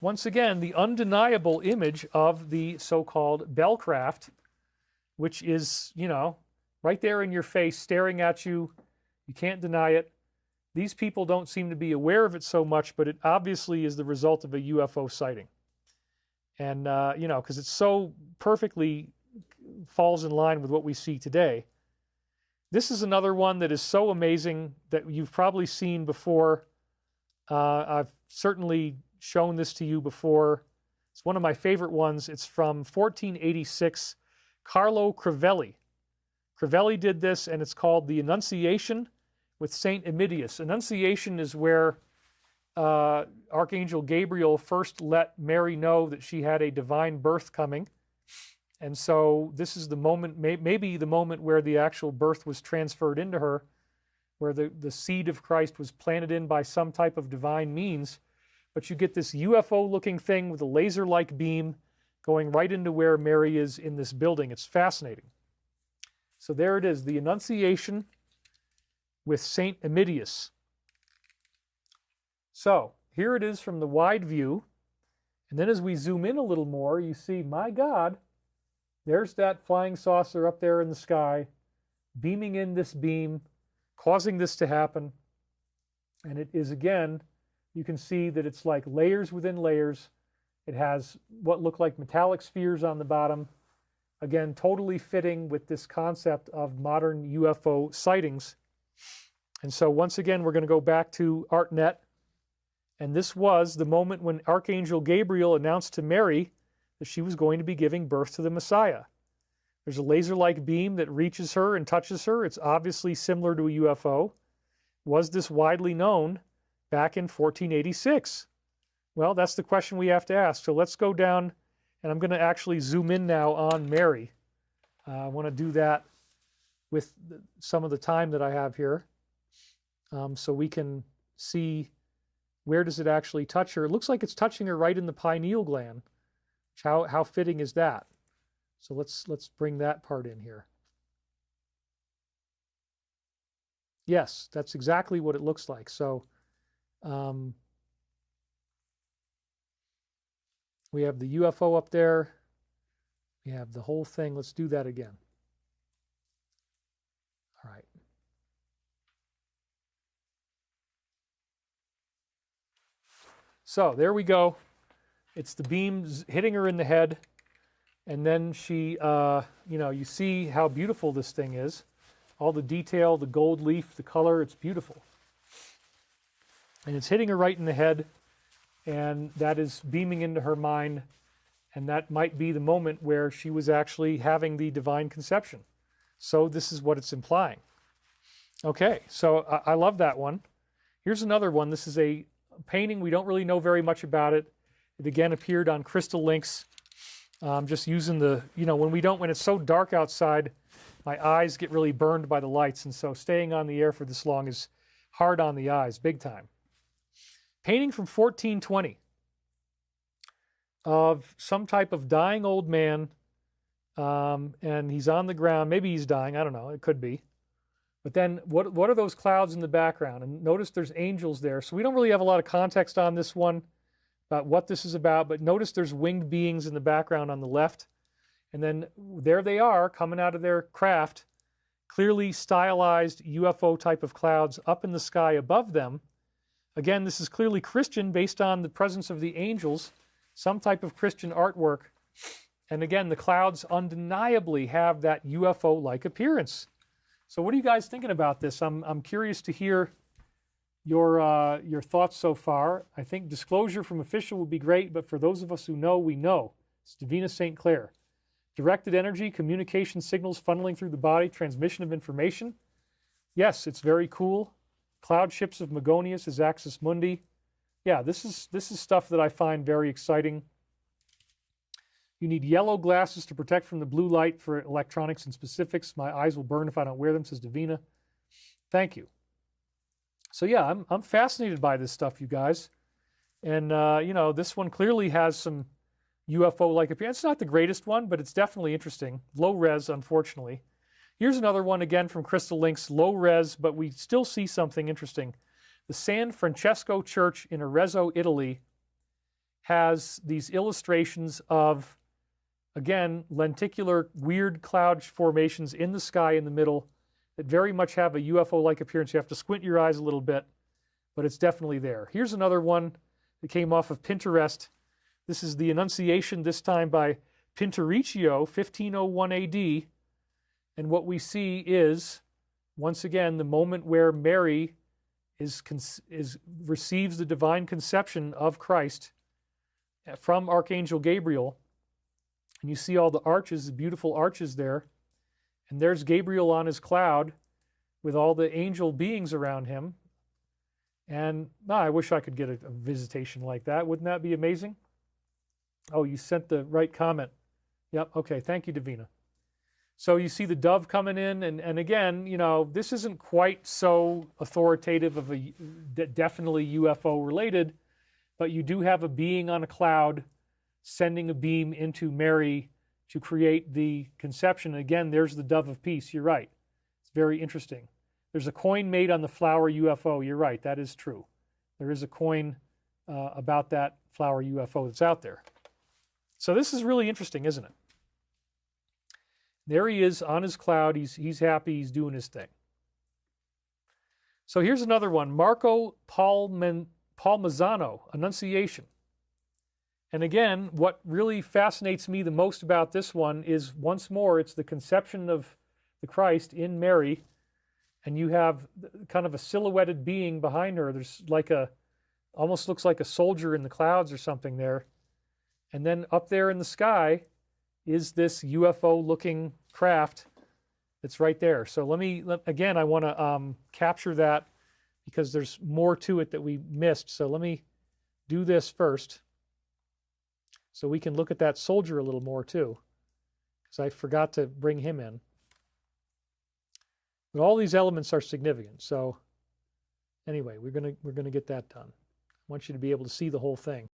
once again, the undeniable image of the so-called Bellcraft, which is, right there in your face, staring at you. You can't deny it. These people don't seem to be aware of it so much, but it obviously is the result of a UFO sighting. And, because it so perfectly falls in line with what we see today. This is another one that is so amazing that you've probably seen before. I've certainly shown this to you before. It's one of my favorite ones. It's from 1486, Carlo Crivelli. Crivelli did this, and it's called The Annunciation with Saint Emilius. Annunciation is where Archangel Gabriel first let Mary know that she had a divine birth coming. And so this is the moment, maybe the moment where the actual birth was transferred into her, where the seed of Christ was planted in by some type of divine means. But you get this UFO-looking thing with a laser-like beam going right into where Mary is in this building. It's fascinating. So there it is, the Annunciation with Saint Emilius. So here it is from the wide view. And then as we zoom in a little more, you see, my God, there's that flying saucer up there in the sky, beaming in this beam, causing this to happen. And it is, again, you can see that it's like layers within layers. It has what look like metallic spheres on the bottom. Again, totally fitting with this concept of modern UFO sightings. And so once again, we're going to go back to ArtNet. And this was the moment when Archangel Gabriel announced to Mary that she was going to be giving birth to the Messiah. There's a laser-like beam that reaches her and touches her. It's obviously similar to a UFO. Was this widely known back in 1486? Well, that's the question we have to ask. So let's go down, and I'm going to actually zoom in now on Mary. I want to do that with some of the time that I have here, so we can see where does it actually touch her. It looks like it's touching her right in the pineal gland. How fitting is that? So let's bring that part in here. Yes, that's exactly what it looks like. So we have the UFO up there. We have the whole thing. Let's do that again. All right. So there we go. It's the beams hitting her in the head. And then she, you see how beautiful this thing is. All the detail, the gold leaf, the color, it's beautiful. And it's hitting her right in the head. And that is beaming into her mind. And that might be the moment where she was actually having the divine conception. So this is what it's implying. Okay, so I love that one. Here's another one. This is a painting. We don't really know very much about it. It again appeared on Crystal Links. Just using the, when it's so dark outside, my eyes get really burned by the lights. And so staying on the air for this long is hard on the eyes, big time. Painting from 1420 of some type of dying old man. And he's on the ground. Maybe he's dying. I don't know. It could be. But then what are those clouds in the background? And notice there's angels there. So we don't really have a lot of context on this one about what this is about. But notice there's winged beings in the background on the left. And then there they are coming out of their craft. Clearly stylized UFO type of clouds up in the sky above them. Again, this is clearly Christian based on the presence of the angels. Some type of Christian artwork. And again, the clouds undeniably have that UFO-like appearance. So what are you guys thinking about this? I'm curious to hear your thoughts so far. I think disclosure from official would be great, but for those of us who know, we know. It's Davina St. Clair. Directed energy, communication signals funneling through the body, transmission of information. Yes, it's very cool. Cloud ships of Megonius is Axis Mundi. Yeah, this is stuff that I find very exciting. You need yellow glasses to protect from the blue light for electronics and specifics. My eyes will burn if I don't wear them, says Davina. Thank you. So yeah, I'm fascinated by this stuff, you guys. And, this one clearly has some UFO-like appearance. It's not the greatest one, but it's definitely interesting. Low res, unfortunately. Here's another one, again, from Crystal Links. Low res, but we still see something interesting. The San Francesco Church in Arezzo, Italy. has these illustrations of, again, lenticular weird cloud formations in the sky in the middle that very much have a UFO-like appearance. You have to squint your eyes a little bit, but it's definitely there. Here's another one that came off of Pinterest. This is the Annunciation, this time by Pinturicchio, 1501 AD. And what we see is, once again, the moment where Mary receives the divine conception of Christ from Archangel Gabriel. And you see all the arches, the beautiful arches there. And there's Gabriel on his cloud with all the angel beings around him. And I wish I could get a visitation like that. Wouldn't that be amazing? Oh, you sent the right comment. Yep, okay, thank you, Davina. So you see the dove coming in, and again, you know, this isn't quite so authoritative of a definitely UFO related, but you do have a being on a cloud sending a beam into Mary to create the conception. And again, there's the dove of peace. You're right. It's very interesting. There's a coin made on the flower UFO. You're right. That is true. There is a coin about that flower UFO that's out there. So this is really interesting, isn't it? There he is on his cloud. He's happy. He's doing his thing. So here's another one. Marco Palmisano, Annunciation. And again, what really fascinates me the most about this one is, once more, it's the conception of the Christ in Mary. And you have kind of a silhouetted being behind her. There's like almost looks like a soldier in the clouds or something there. And then up there in the sky is this UFO-looking craft that's right there. So again, I want to capture that because there's more to it that we missed. So let me do this first so we can look at that soldier a little more too, because I forgot to bring him in. But all these elements are significant. So anyway, we're gonna get that done. I want you to be able to see the whole thing.